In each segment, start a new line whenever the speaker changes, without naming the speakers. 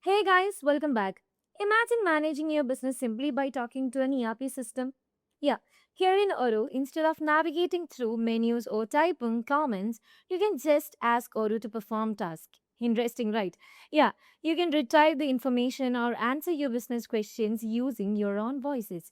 Hey guys, welcome back. Imagine managing your business simply by talking to an ERP system. Yeah, here in Odoo, instead of navigating through menus or typing comments, you can just ask Odoo to perform tasks. Interesting, right? Yeah, you can retrieve the information or answer your business questions using your own voices.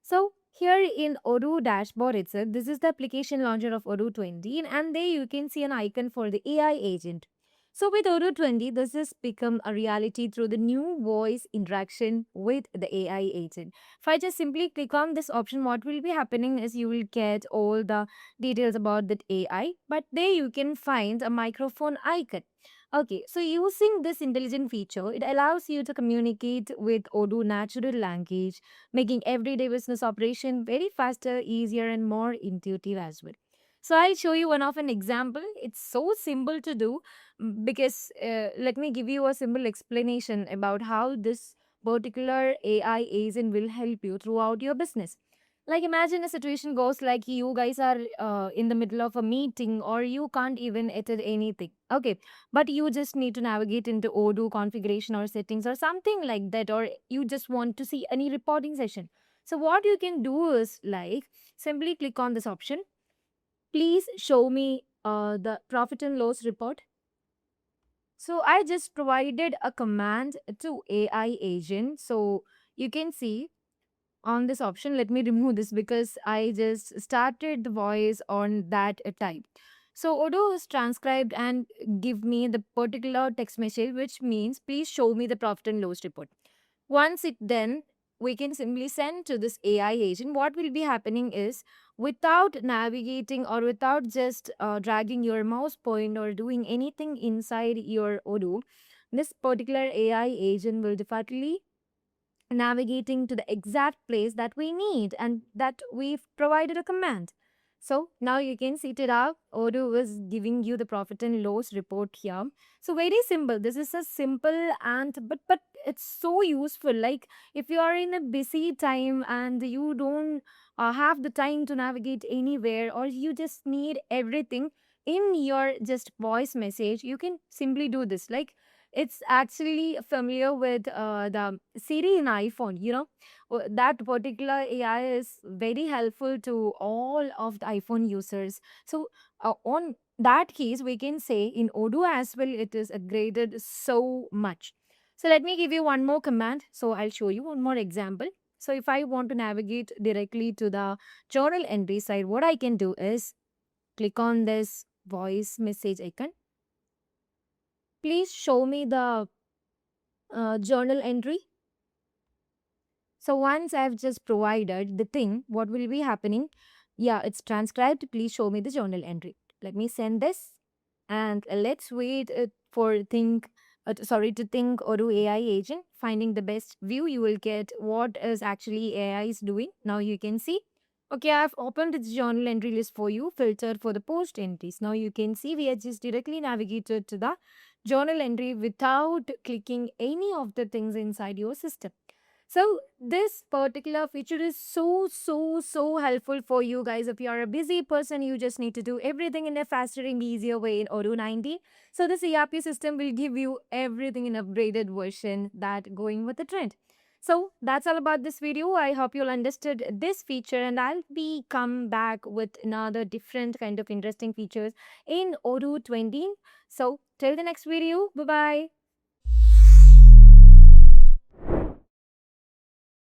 So, here in Odoo dashboard itself, this is the application launcher of Odoo 20, and there you can see an icon for the AI agent. So with Odoo 20, this has become a reality through the new voice interaction with the AI agent. If I just simply click on this option, what will be happening is you will get all the details about that AI, but there you can find a microphone icon. Okay, so using this intelligent feature, it allows you to communicate with Odoo natural language, making everyday business operation very faster, easier, and more intuitive as well. So I'll show you one of an example. It's so simple to do because let me give you a simple explanation about how this particular AI agent will help you throughout your business. Like imagine a situation goes like you guys are in the middle of a meeting or you can't even edit anything. Okay, but you just need to navigate into Odoo configuration or settings or something like that, or you just want to see any reporting session. So what you can do is like simply click on this option. Please show me the profit and loss report. So I just provided a command to AI agent. So you can see on this option, let me remove this because I just started the voice on that type. So Odoo is transcribed and give me the particular text message, which means please show me the profit and loss report. Once it then, we can simply send to this AI agent. What will be happening is without navigating or without just dragging your mouse point or doing anything inside your Odoo, this particular AI agent will definitely navigating to the exact place that we need and that we've provided a command. So now you can see it out. Odoo is giving you the profit and loss report here. So very simple. This is a simple and but it's so useful. Like if you are in a busy time and you don't have the time to navigate anywhere or you just need everything in your just voice message, you can simply do this. Like it's actually familiar with the Siri in iPhone, that particular AI is very helpful to all of the iPhone users. So, on that case, we can say in Odoo as well, it is upgraded so much. So, let me give you one more command. So, I'll show you one more example. So, if I want to navigate directly to the journal entry side, what I can do is click on this voice message icon. Please show me the journal entry. So once I've just provided the thing, what will be happening? Yeah, it's transcribed. Please show me the journal entry. Let me send this and let's wait for think. Sorry to think or do AI agent finding the best view. You will get what is actually AI is doing. Now you can see. Okay, I've opened its journal entry list for you, filtered for the post entries. Now you can see we are just directly navigated to the journal entry without clicking any of the things inside your system. So this particular feature is so helpful for you guys. If you are a busy person, you just need to do everything in a faster and easier way in Odoo 90. So this ERP system will give you everything in upgraded version that going with the trend. So that's all about this video. I hope you'll understood this feature and I'll be come back with another different kind of interesting features in Odoo 20. So till the next video, bye bye.